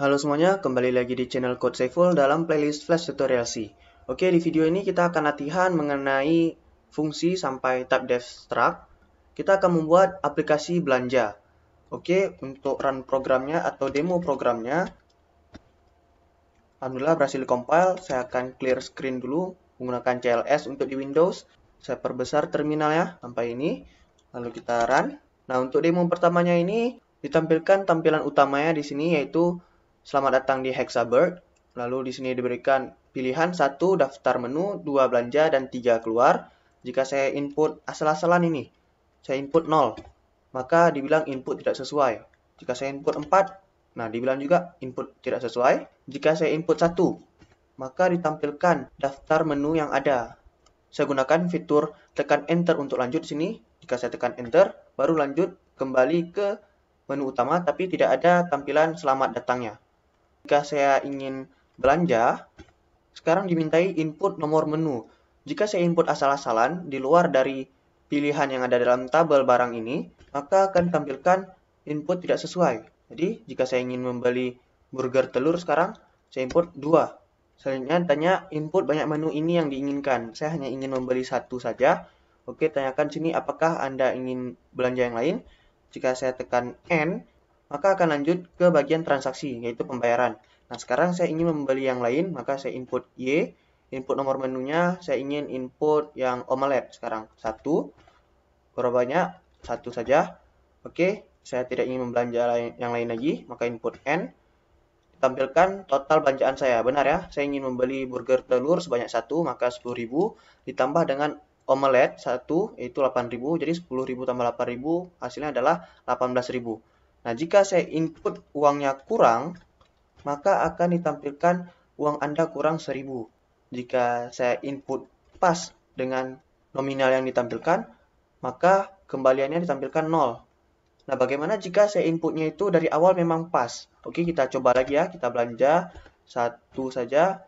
Halo semuanya, kembali lagi di channel Code Saiful dalam playlist Flash Tutorial C. Oke, di video ini kita akan latihan mengenai fungsi sampai typedef struct. Kita akan membuat aplikasi belanja. Oke, untuk run programnya atau demo programnya, alhamdulillah berhasil compile. Saya akan clear screen dulu menggunakan CLS untuk di Windows. Saya perbesar terminalnya sampai ini, lalu kita run. Nah, untuk demo pertamanya ini ditampilkan tampilan utamanya di sini yaitu selamat datang di Hexabird. Lalu di sini diberikan pilihan 1 daftar menu, 2 belanja, dan 3 keluar. Jika saya input asal-asalan ini, saya input 0, maka dibilang input tidak sesuai. Jika saya input 4, nah dibilang juga input tidak sesuai. Jika saya input 1, maka ditampilkan daftar menu yang ada. Saya gunakan fitur tekan enter untuk lanjut sini. Jika saya tekan enter, baru lanjut kembali ke menu utama, tapi tidak ada tampilan selamat datangnya. Jika saya ingin belanja, sekarang dimintai input nomor menu. Jika saya input asal-asalan di luar dari pilihan yang ada dalam tabel barang ini, maka akan tampilkan input tidak sesuai. Jadi, jika saya ingin membeli burger telur sekarang, saya input 2. Selanjutnya tanya input banyak menu ini yang diinginkan. Saya hanya ingin membeli 1 saja. Oke, tanyakan sini apakah Anda ingin belanja yang lain. Jika saya tekan N, maka akan lanjut ke bagian transaksi, yaitu pembayaran. Nah, sekarang saya ingin membeli yang lain, maka saya input Y. Input nomor menunya, saya ingin input yang omelet. Sekarang 1. Berapa banyak? 1 saja. Oke, saya tidak ingin membelanja yang lain lagi, maka input N. Tampilkan total belanjaan saya. Benar ya, saya ingin membeli burger telur sebanyak 1, maka 10.000 ditambah dengan omelet 1, yaitu 8.000. Jadi 10.000 tambah 8.000, hasilnya adalah 18.000. Nah, jika saya input uangnya kurang, maka akan ditampilkan uang Anda kurang 1.000. Jika saya input pas dengan nominal yang ditampilkan, maka kembaliannya ditampilkan 0. Nah, bagaimana jika saya inputnya itu dari awal memang pas? Oke, kita coba lagi ya. Kita belanja 1 saja.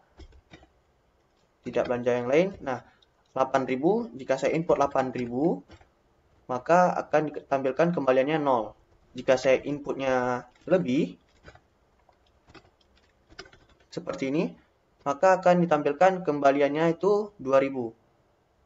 Tidak belanja yang lain. Nah, 8.000. Jika saya input 8.000, maka akan ditampilkan kembaliannya 0. Jika saya inputnya lebih, seperti ini, maka akan ditampilkan kembaliannya itu 2.000.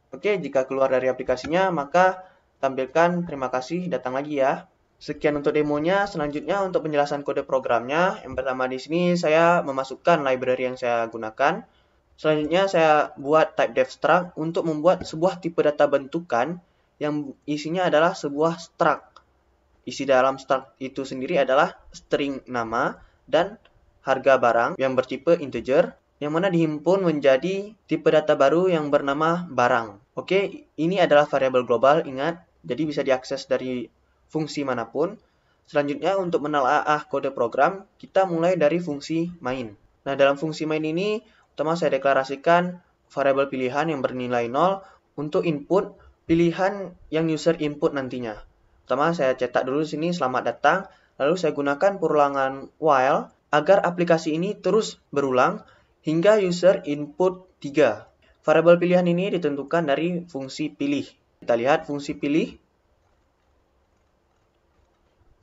Oke, jika keluar dari aplikasinya, maka tampilkan terima kasih, datang lagi ya. Sekian untuk demonya. Selanjutnya untuk penjelasan kode programnya. Yang pertama di sini saya memasukkan library yang saya gunakan. Selanjutnya saya buat typedef struct untuk membuat sebuah tipe data bentukan yang isinya adalah sebuah struct. Isi dalam struct itu sendiri adalah string nama dan harga barang yang bertipe integer, yang mana dihimpun menjadi tipe data baru yang bernama barang. Oke, ini adalah variabel global, ingat. Jadi bisa diakses dari fungsi manapun. Selanjutnya untuk menelaah kode program, kita mulai dari fungsi main. Nah, dalam fungsi main ini, pertama saya deklarasikan variabel pilihan yang bernilai 0 untuk input pilihan yang user input nantinya. Pertama saya cetak dulu sini selamat datang, lalu saya gunakan perulangan while agar aplikasi ini terus berulang hingga user input 3. Variabel pilihan ini ditentukan dari fungsi pilih. Kita lihat fungsi pilih.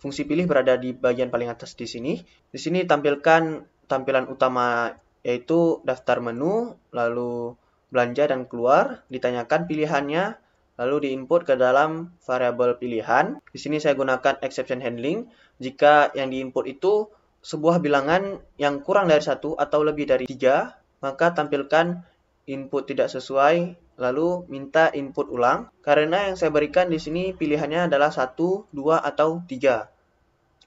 Fungsi pilih berada di bagian paling atas di sini. Di sini tampilkan tampilan utama yaitu daftar menu, lalu belanja dan keluar, ditanyakan pilihannya, lalu diinput ke dalam variabel pilihan. Di sini saya gunakan exception handling. Jika yang diinput itu sebuah bilangan yang kurang dari 1 atau lebih dari 3, maka tampilkan input tidak sesuai, lalu minta input ulang. Karena yang saya berikan di sini pilihannya adalah 1, 2, atau 3.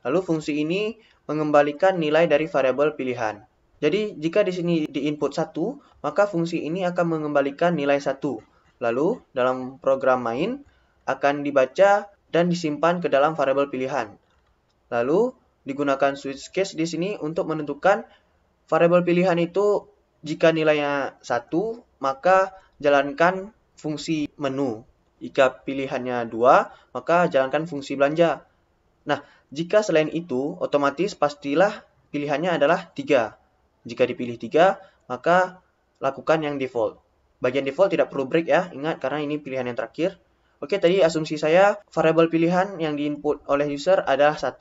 Lalu fungsi ini mengembalikan nilai dari variabel pilihan. Jadi jika di sini diinput 1, maka fungsi ini akan mengembalikan nilai 1. Lalu dalam program main akan dibaca dan disimpan ke dalam variabel pilihan. Lalu digunakan switch case di sini untuk menentukan variabel pilihan itu jika nilainya 1, maka jalankan fungsi menu. Jika pilihannya 2, maka jalankan fungsi belanja. Nah, jika selain itu, otomatis pastilah pilihannya adalah 3. Jika dipilih 3, maka lakukan yang default. Bagian default tidak perlu break ya, ingat karena ini pilihan yang terakhir. Oke, tadi asumsi saya variabel pilihan yang diinput oleh user adalah 1.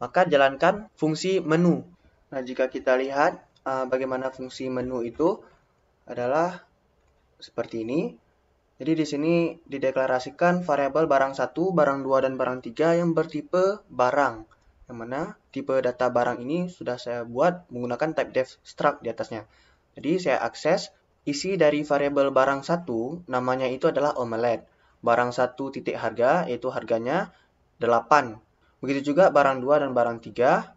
Maka jalankan fungsi menu. Nah, jika kita lihat bagaimana fungsi menu itu adalah seperti ini. Jadi di sini dideklarasikan variabel barang 1, barang 2, dan barang 3 yang bertipe barang. Yang mana tipe data barang ini sudah saya buat menggunakan type def struct di atasnya. Jadi saya akses isi dari variabel barang 1, namanya itu adalah omelet. Barang 1 titik harga, yaitu harganya 8. Begitu juga barang 2 dan barang 3.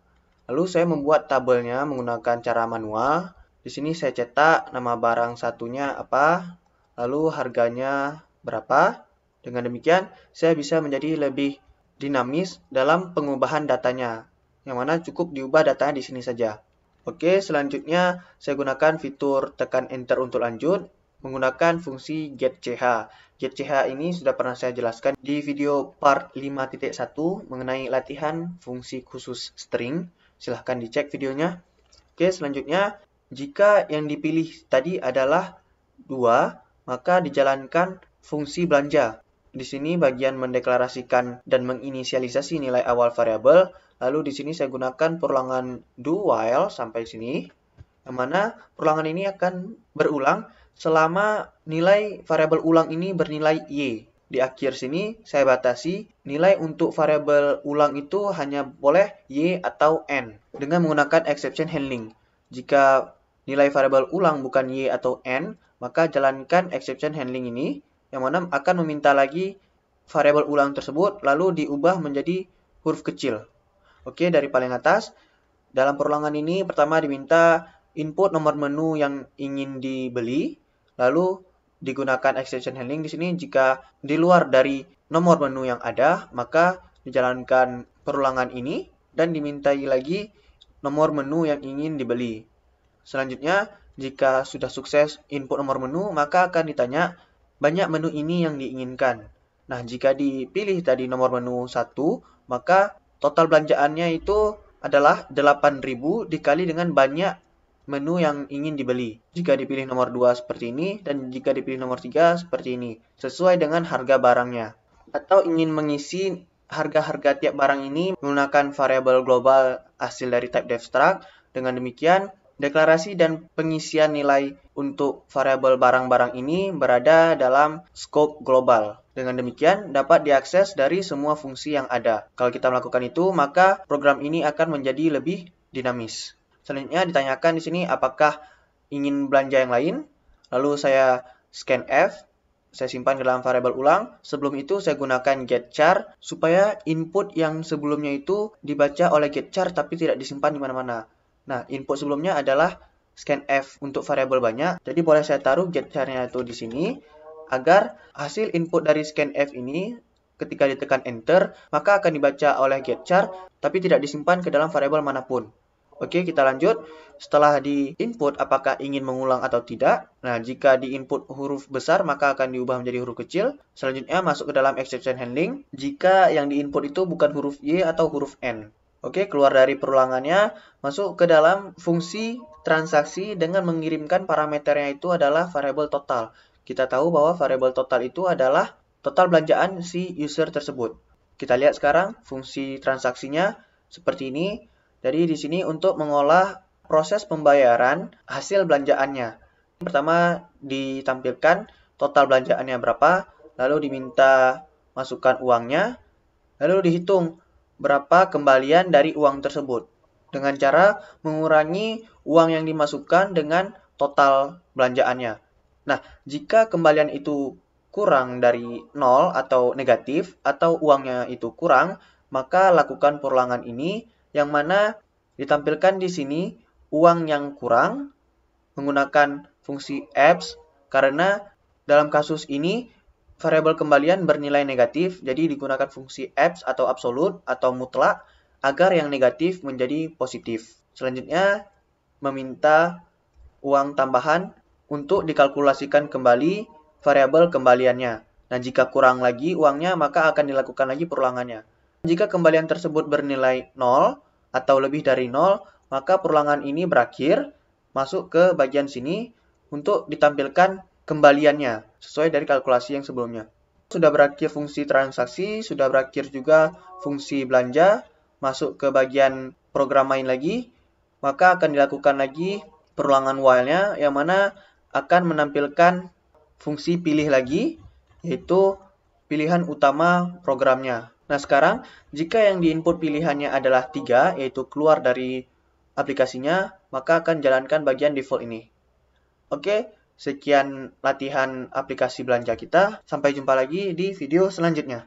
Lalu saya membuat tabelnya menggunakan cara manual. Di sini saya cetak nama barang satunya apa, lalu harganya berapa. Dengan demikian, saya bisa menjadi lebih dinamis dalam pengubahan datanya, yang mana cukup diubah datanya di sini saja. Oke, selanjutnya saya gunakan fitur tekan enter untuk lanjut menggunakan fungsi getCh. getCh ini sudah pernah saya jelaskan di video part 5.1 mengenai latihan fungsi khusus string. Silahkan dicek videonya. Oke, selanjutnya jika yang dipilih tadi adalah 2, maka dijalankan fungsi belanja. Di sini bagian mendeklarasikan dan menginisialisasi nilai awal variabel. Lalu di sini saya gunakan perulangan do while sampai sini. Yang mana perulangan ini akan berulang selama nilai variabel ulang ini bernilai y. Di akhir sini saya batasi nilai untuk variabel ulang itu hanya boleh y atau n dengan menggunakan exception handling. Jika nilai variabel ulang bukan y atau n, maka jalankan exception handling ini, yang mana akan meminta lagi variabel ulang tersebut lalu diubah menjadi huruf kecil. Oke, dari paling atas, dalam perulangan ini pertama diminta input nomor menu yang ingin dibeli, lalu digunakan exception handling di sini jika di luar dari nomor menu yang ada, maka dijalankan perulangan ini dan dimintai lagi nomor menu yang ingin dibeli. Selanjutnya, jika sudah sukses input nomor menu, maka akan ditanya banyak menu ini yang diinginkan. Nah, jika dipilih tadi nomor menu 1, maka total belanjaannya itu adalah 8.000 dikali dengan banyak menu yang ingin dibeli. Jika dipilih nomor 2 seperti ini, dan jika dipilih nomor 3 seperti ini, sesuai dengan harga barangnya. Atau ingin mengisi harga-harga tiap barang ini menggunakan variabel global hasil dari type def struct. Dengan demikian, deklarasi dan pengisian nilai untuk variabel barang-barang ini berada dalam scope global. Dengan demikian, dapat diakses dari semua fungsi yang ada. Kalau kita melakukan itu, maka program ini akan menjadi lebih dinamis. Selanjutnya ditanyakan di sini apakah ingin belanja yang lain. Lalu saya scanf, saya simpan ke dalam variabel ulang. Sebelum itu saya gunakan getChar supaya input yang sebelumnya itu dibaca oleh getChar tapi tidak disimpan di mana-mana. Nah, input sebelumnya adalah scanf untuk variabel banyak. Jadi boleh saya taruh getChar-nya itu di sini agar hasil input dari scanf ini ketika ditekan enter, maka akan dibaca oleh getChar tapi tidak disimpan ke dalam variabel manapun. Oke, kita lanjut. Setelah di input apakah ingin mengulang atau tidak. Nah, jika di input huruf besar maka akan diubah menjadi huruf kecil. Selanjutnya masuk ke dalam exception handling jika yang di input itu bukan huruf Y atau huruf N. Oke, keluar dari perulangannya, masuk ke dalam fungsi transaksi dengan mengirimkan parameternya itu adalah variabel total. Kita tahu bahwa variabel total itu adalah total belanjaan si user tersebut. Kita lihat sekarang fungsi transaksinya seperti ini. Jadi di sini untuk mengolah proses pembayaran hasil belanjaannya. Pertama ditampilkan total belanjaannya berapa, lalu diminta masukkan uangnya, lalu dihitung berapa kembalian dari uang tersebut. Dengan cara mengurangi uang yang dimasukkan dengan total belanjaannya. Nah, jika kembalian itu kurang dari 0 atau negatif, atau uangnya itu kurang, maka lakukan perulangan ini, yang mana ditampilkan di sini uang yang kurang menggunakan fungsi abs, karena dalam kasus ini variabel kembalian bernilai negatif, jadi digunakan fungsi abs atau absolut atau mutlak agar yang negatif menjadi positif. Selanjutnya meminta uang tambahan untuk dikalkulasikan kembali variabel kembaliannya. Nah, jika kurang lagi uangnya, maka akan dilakukan lagi perulangannya. Jika kembalian tersebut bernilai 0 atau lebih dari 0, maka perulangan ini berakhir, masuk ke bagian sini untuk ditampilkan kembaliannya, sesuai dari kalkulasi yang sebelumnya. Sudah berakhir fungsi transaksi, sudah berakhir juga fungsi belanja, masuk ke bagian program main lagi. maka akan dilakukan lagi perulangan while-nya, yang mana akan menampilkan fungsi pilih lagi, yaitu pilihan utama programnya. Nah, sekarang jika yang diinput pilihannya adalah 3, yaitu keluar dari aplikasinya, maka akan jalankan bagian default ini. Oke, sekian latihan aplikasi belanja kita. Sampai jumpa lagi di video selanjutnya.